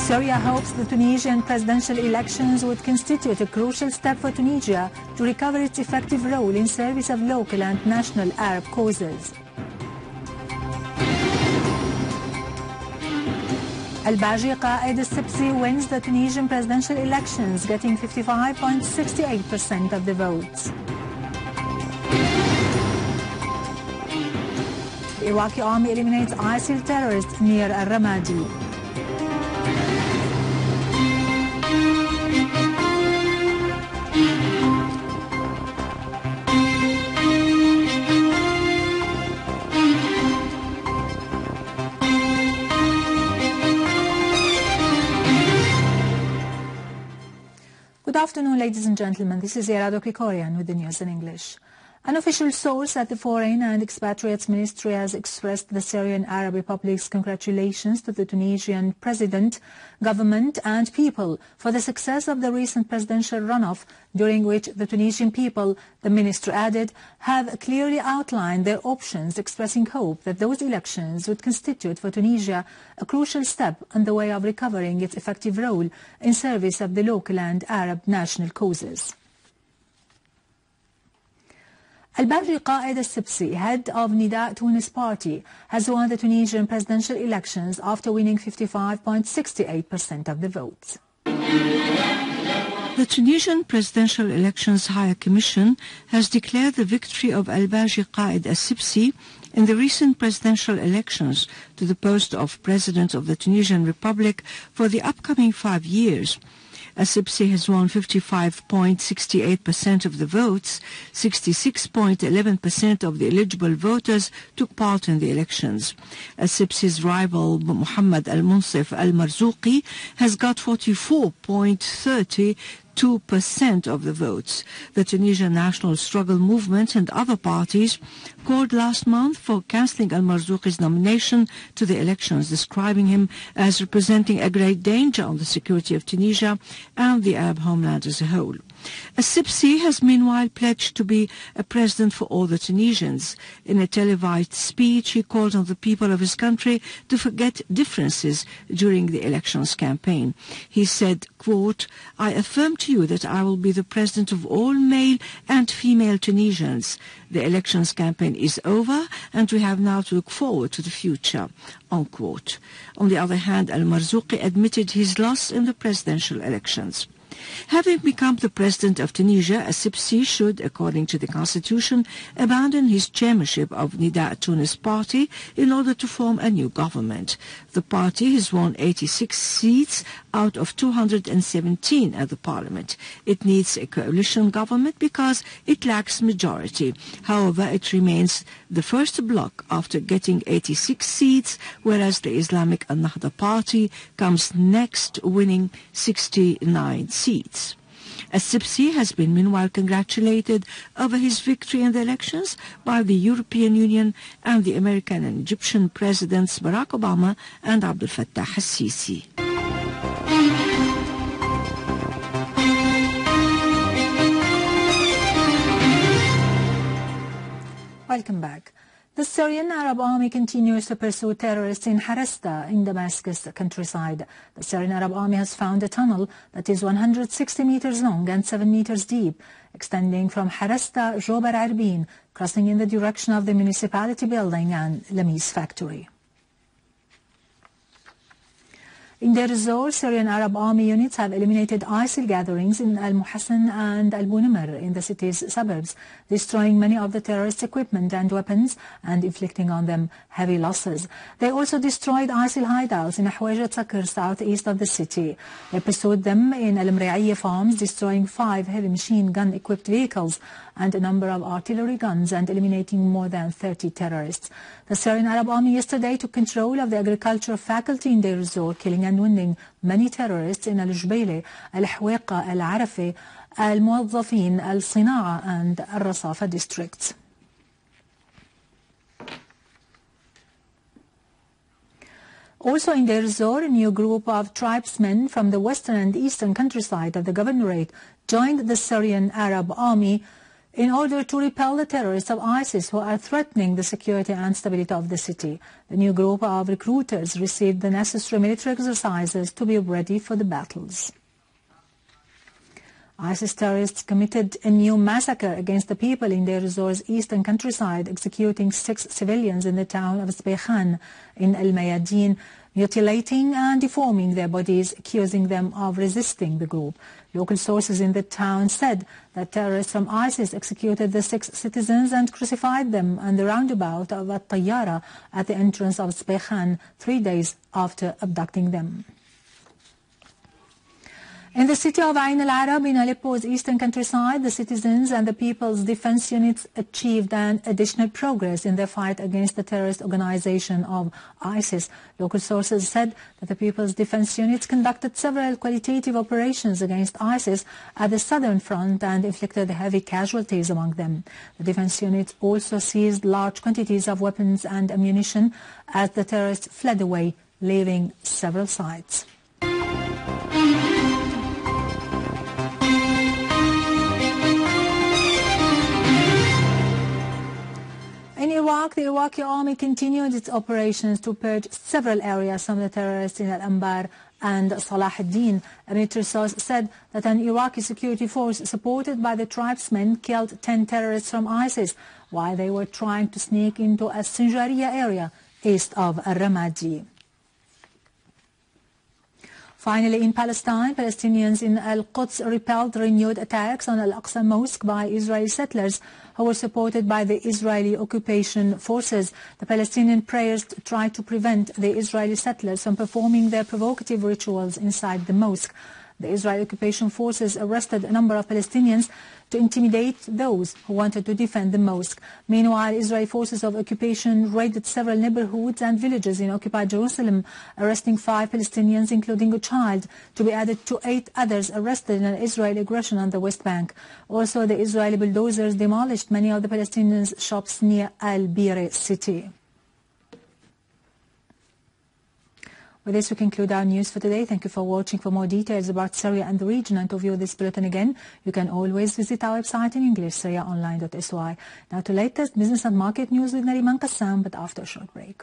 Syria hopes the Tunisian presidential elections would constitute a crucial step for Tunisia to recover its effective role in service of local and national Arab causes. Al-Baji Qaed al-Sebsi wins the Tunisian presidential elections, getting 55.68% of the votes. The Iraqi army eliminates ISIL terrorists near Al-Ramadi. Good afternoon, ladies and gentlemen. This is Irado Krikorian with the news in English. An official source at the Foreign and Expatriates Ministry has expressed the Syrian Arab Republic's congratulations to the Tunisian president, government and people for the success of the recent presidential runoff, during which the Tunisian people, the minister added, have clearly outlined their options, expressing hope that those elections would constitute for Tunisia a crucial step on the way of recovering its effective role in service of the local and Arab national causes. Al-Baji Qaed al-Sebsi, head of Nida Tunis party, has won the Tunisian presidential elections after winning 55.68% of the votes. The Tunisian Presidential Elections Higher Commission has declared the victory of Al-Baji Qaed al-Sebsi in the recent presidential elections to the post of President of the Tunisian Republic for the upcoming 5 years. Al-Sebsi has won 55.68% of the votes. 66.11% of the eligible voters took part in the elections. Al-Sebsi's rival Muhammad al-Munsif al-Marzouqi has got 44.32% of the votes. The Tunisian National Struggle Movement and other parties called last month for cancelling al-Marzouqi's nomination to the elections, describing him as representing a great danger on the security of Tunisia and the Arab homeland as a whole. Al-Sebsi has meanwhile pledged to be a president for all the Tunisians. In a televised speech, he called on the people of his country to forget differences during the elections campaign. He said, quote, "I affirm to you that I will be the president of all male and female Tunisians. The elections campaign is over and we have now to look forward to the future," unquote. On the other hand, al-Marzouqi admitted his loss in the presidential elections. Having become the president of Tunisia, Al-Sebsi should, according to the constitution, abandon his chairmanship of Nida Tunis party in order to form a new government. The party has won 86 seats out of 217 at the parliament. It needs a coalition government because it lacks majority. However, it remains the first bloc after getting 86 seats, whereas the Islamic Al-Nahda party comes next, winning 69 seats. Al-Sebsi has been meanwhile congratulated over his victory in the elections by the European Union and the American and Egyptian presidents Barack Obama and Abdel Fattah al-Sisi. Welcome back. The Syrian Arab Army continues to pursue terrorists in Harasta in Damascus countryside. The Syrian Arab Army has found a tunnel that is 160 meters long and 7 meters deep, extending from Harasta Jobar Arbin, crossing in the direction of the municipality building and Lamis factory. In Ez-Zor, Syrian Arab Army units have eliminated ISIL gatherings in Al-Muhassin and Al-Bunimr in the city's suburbs, destroying many of the terrorist equipment and weapons and inflicting on them heavy losses. They also destroyed ISIL hideouts in Ahwajat Sakr, southeast of the city. They pursued them in Al-Mri'iyya farms, destroying 5 heavy machine gun-equipped vehicles and a number of artillery guns and eliminating more than 30 terrorists. The Syrian Arab Army yesterday took control of the agricultural faculty in Deir, killing and wounding many terrorists in Al-Jbaili, Al-Hwaiqa, Al-Arafi, Al-Muwazzafin, Al-Sina'a and Al-Rasafa districts. Also in Deir, a new group of tribesmen from the western and eastern countryside of the governorate joined the Syrian Arab Army in order to repel the terrorists of ISIS who are threatening the security and stability of the city. The new group of recruiters received the necessary military exercises to be ready for the battles. ISIS terrorists committed a new massacre against the people in Deir ez-Zor's eastern countryside, executing 6 civilians in the town of Sbeyhan in Al-Mayadin, mutilating and deforming their bodies, accusing them of resisting the group. Local sources in the town said that terrorists from ISIS executed the 6 citizens and crucified them on the roundabout of At-Tayyara at the entrance of Sbeyhan 3 days after abducting them. In the city of Ain al-Arab in Aleppo's eastern countryside, the citizens and the People's Defense Units achieved an additional progress in their fight against the terrorist organization of ISIS. Local sources said that the People's Defense Units conducted several qualitative operations against ISIS at the southern front and inflicted heavy casualties among them. The defense units also seized large quantities of weapons and ammunition as the terrorists fled away, leaving several sites. In Iraq, the Iraqi army continued its operations to purge several areas from the terrorists in Al-Anbar and Salah ad-Din. A military source said that an Iraqi security force supported by the tribesmen killed 10 terrorists from ISIS while they were trying to sneak into a Sinjariya area east of Al-Ramadi. Finally, in Palestine, Palestinians in Al-Quds repelled renewed attacks on Al-Aqsa Mosque by Israeli settlers who were supported by the Israeli occupation forces. The Palestinian prayers tried to prevent the Israeli settlers from performing their provocative rituals inside the mosque. The Israeli occupation forces arrested a number of Palestinians to intimidate those who wanted to defend the mosque. Meanwhile, Israeli forces of occupation raided several neighborhoods and villages in occupied Jerusalem, arresting 5 Palestinians, including a child, to be added to 8 others arrested in an Israeli aggression on the West Bank. Also, the Israeli bulldozers demolished many of the Palestinians' shops near Al-Beireh city. With this, we conclude our news for today. Thank you for watching. For more details about Syria and the region and to view this bulletin again, you can always visit our website in English, syriaonline.sy. Now to latest business and market news with Nariman Qassam, but after a short break.